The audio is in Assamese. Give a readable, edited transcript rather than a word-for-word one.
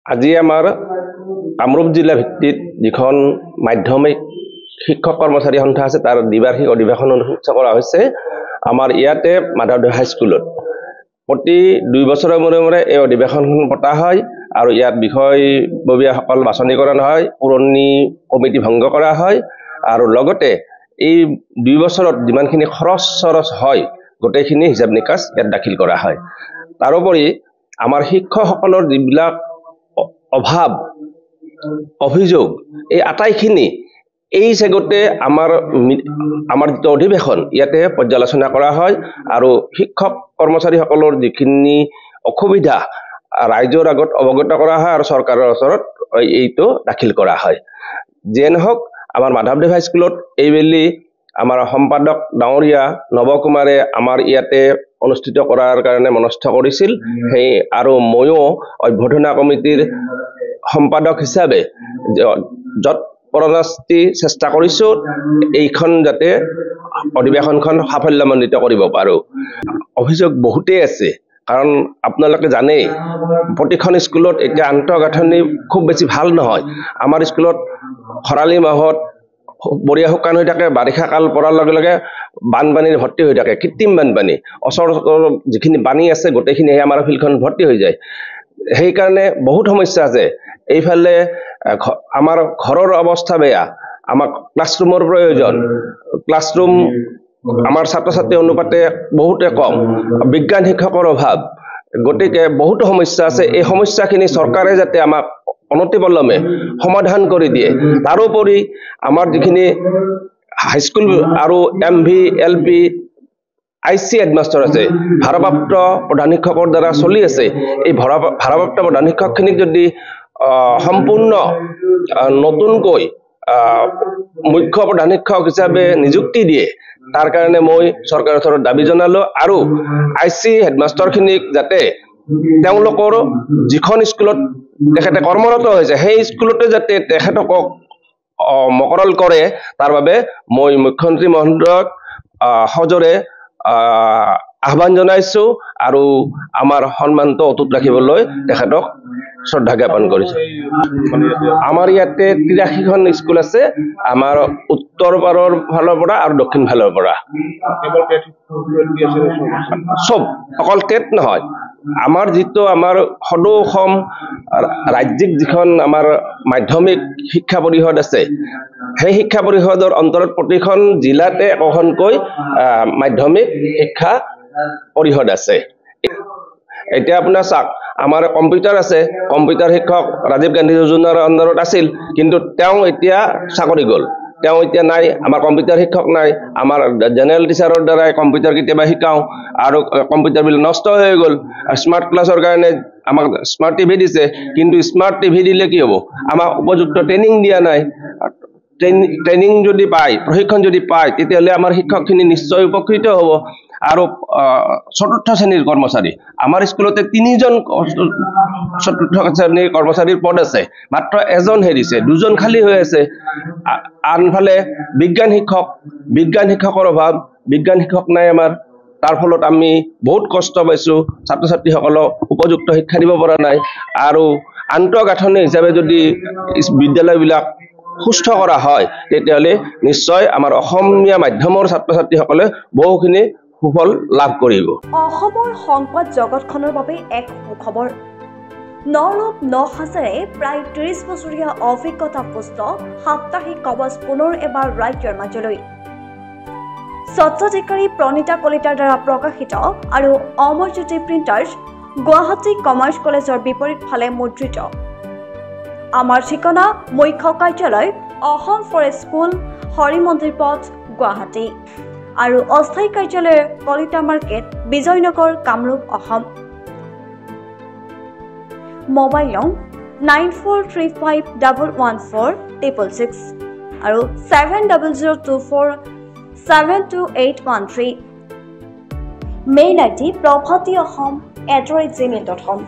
আজি আমাৰ কামৰূপ জিলা ভিত্তিত যিখন মাধ্যমিক শিক্ষক কৰ্মচাৰী সন্থা আছে তাৰ দ্বিবাৰ্ষিক অধিৱেশন অনুষ্ঠিত কৰা হৈছে আমাৰ ইয়াতে মাধৱদেৱ হাইস্কুলত। প্ৰতি 2 বছৰৰ মূৰে মূৰে এই অধিৱেশনখন পতা হয় আৰু ইয়াত বিষয়ববীয়াসকল বাছনি কৰা হয়, পুৰণি কমিটি ভংগ কৰা হয় আৰু লগতে এই 2 বছৰত যিমানখিনি খৰচ হয় গোটেইখিনি হিচাপ নিকাচ ইয়াত দাখিল কৰা হয়। তাৰোপৰি আমাৰ শিক্ষকসকলৰ যিবিলাক অভাৱ অভিযোগ এই আটাইখিনি এই চেগতে আমাৰ যিটো অধিৱেশন ইয়াতে পৰ্যালোচনা কৰা হয় আৰু শিক্ষক কৰ্মচাৰীসকলৰ যিখিনি অসুবিধা ৰাইজৰ আগত অৱগত কৰা হয় আৰু চৰকাৰৰ ওচৰত এইটো দাখিল কৰা হয়। যিয়ে নহওক আমাৰ মাধৱদেৱ হাইস্কুলত এইবেলি আমাৰ সম্পাদক ডাঙৰীয়া নৱকুমাৰে আমাৰ ইয়াতে অনুষ্ঠিত কৰাৰ কাৰণে মনস্থ কৰিছিল। সেই আৰু ময়ো অভ্যৰ্থনা কমিটিৰ সম্পাদক হিচাপে যত পৰনাস্তি চেষ্টা কৰিছো এইখন যাতে অধিৱেশনখন সাফল্যমণ্ডিত কৰিব পাৰো। অভিযোগ বহুতেই আছে, কাৰণ আপোনালোকে জানেই প্ৰতিখন স্কুলত এতিয়া আন্তঃগাঁথনি খুব বেছি ভাল নহয়। আমাৰ স্কুলত খৰালি মাহত বৰিয়া শুকান হৈ থাকে, বাৰিষা কাল পৰাৰ লগে লগে বানপানীৰ ভৰ্তি হৈ থাকে, কৃত্ৰিম বানপানী। ওচৰৰ যিখিনি পানী আছে গোটেইখিনি আমাৰ ফিল্ডখন ভৰ্তি হৈ যায়। সেইকাৰণে বহুত সমস্যা আছে। এইফালে আমাৰ ঘৰৰ অৱস্থা বেয়া, আমাক ক্লাছৰুমৰ প্ৰয়োজন, ক্লাছৰুম আমাৰ ছাত্ৰ ছাত্ৰী অনুপাতে বহুতে কম, বিজ্ঞান শিক্ষকৰ অভাৱ, গতিকে বহুতো সমস্যা আছে। এই সমস্যাখিনি চৰকাৰে যাতে আমাক অনতিপলমে সমাধান কৰি দিয়ে। তাৰোপৰি আমাৰ যিখিনি হাইস্কুল আৰু MV LP IC হেডমাষ্টাৰ আছে, ভাৰপ্ৰাপ্ত প্ৰধান শিক্ষকৰ দ্বাৰা চলি আছে। এই ভাৰপ্ৰাপ্ত প্ৰধান শিক্ষকখিনিক যদি সম্পূৰ্ণ নতুনকৈ মুখ্য প্ৰধান শিক্ষক হিচাপে নিযুক্তি দিয়ে তাৰ কাৰণে মই চৰকাৰৰ ওচৰত দাবী জনালো আৰু IC হেডমাষ্টাৰখিনিক যাতে তেওঁলোকৰ যিখন স্কুলত তেখেতে কৰ্মৰত হৈছে সেই স্কুলতে যাতে তেখেতকক মকৰল কৰে তাৰ বাবে মই মুখ্যমন্ত্ৰী মহোদয়ক সজোৰে আহ্বান জনাইছো আৰু আমাৰ সন্মানটো অটুট ৰাখিবলৈ তেখেতক শ্ৰদ্ধা জ্ঞাপন কৰিছো। আমাৰ ইয়াতে 83খন স্কুল আছে, আমাৰ উত্তৰ পাৰৰ ফালৰ পৰা আৰু দক্ষিণ ফালৰ পৰা। চব অকল টেট নহয়, আমাৰ যিটো আমাৰ সদৌ অসম ৰাজ্যিক যিখন আমাৰ মাধ্যমিক শিক্ষা পৰিষদ আছে সেই শিক্ষা পৰিষদৰ অন্তৰত প্ৰতিখন জিলাতে একোখনকৈ মাধ্যমিক শিক্ষা পৰিষদ আছে। এতিয়া আপোনাৰ চাওক, আমাৰ কম্পিউটাৰ আছে, কম্পিউটাৰ শিক্ষক ৰাজীৱ গান্ধী যোজনাৰ আণ্ডাৰত আছিল, কিন্তু তেওঁ এতিয়া চাকৰি গ'ল, তেওঁ এতিয়া নাই। আমাৰ কম্পিউটাৰ শিক্ষক নাই। আমাৰ জেনেৰেল টিচাৰৰ দ্বাৰাই কম্পিউটাৰ কেতিয়াবা শিকাওঁ আৰু কম্পিউটাৰবিলাক নষ্ট হৈ গ'ল। স্মাৰ্ট ক্লাছৰ কাৰণে আমাক স্মাৰ্ট টিভি দিছে, কিন্তু স্মাৰ্ট টিভি দিলে কি হ'ব, আমাক উপযুক্ত ট্ৰেইনিং দিয়া নাই। ট্ৰেইনিং যদি পায়, প্ৰশিক্ষণ যদি পায়, তেতিয়াহ'লে আমাৰ শিক্ষকখিনি নিশ্চয় উপকৃত হ'ব। আৰু চতুৰ্থ শ্ৰেণীৰ কৰ্মচাৰী, আমাৰ স্কুলতে 3জন চতুৰ্থ শ্ৰেণীৰ কৰ্মচাৰীৰ পদ আছে, মাত্ৰ এজন দিছে, 2জন খালী হৈ আছে। আনফালে বিজ্ঞান শিক্ষকৰ অভাৱ, বিজ্ঞান শিক্ষক নাই আমাৰ। তাৰ ফলত আমি বহুত কষ্ট পাইছোঁ, ছাত্ৰ ছাত্ৰীসকলক উপযুক্ত শিক্ষা দিব পৰা নাই। আৰু আন্তঃগাঁথনি হিচাপে যদি বিদ্যালয়বিলাক সুস্থ কৰা হয় তেতিয়াহ'লে নিশ্চয় আমাৰ অসমীয়া মাধ্যমৰ ছাত্ৰ ছাত্ৰীসকলে বহুখিনি সুফল লাভ কৰিব। অসমৰ সংবাদ জগতখনৰ বাবে এক সুখবৰ। নৰূপ নসাজেৰে প্ৰায় 30 বছৰীয়া অভিজ্ঞতাপুষ্ট সাপ্তাহিক কবচ পুনৰ এবাৰ ৰাজ্যৰ মাজলৈ। স্বত্বাধিকাৰী প্ৰণীতা কলিতাৰ দ্বাৰা প্ৰকাশিত আৰু অমৰজ্যোতি প্ৰিণ্টাৰ্ছ, গুৱাহাটী কমাৰ্চ কলেজৰ বিপৰীত ফালে মুদ্ৰিত। আমাৰ ঠিকনা মুখ্য কাৰ্যালয় অসম ফৰেষ্ট স্কুল, হৰিমন্দিৰ পথ, গুৱাহাটী আৰু অস্থায়ী কাৰ্যালয় কলিতা মাৰ্কেট, বিজয়নগৰ, কামৰূপ, অসম। মোবাইল নং 9435114666 আৰু 7024722813। Mail ID probhatiahom@gmail.com।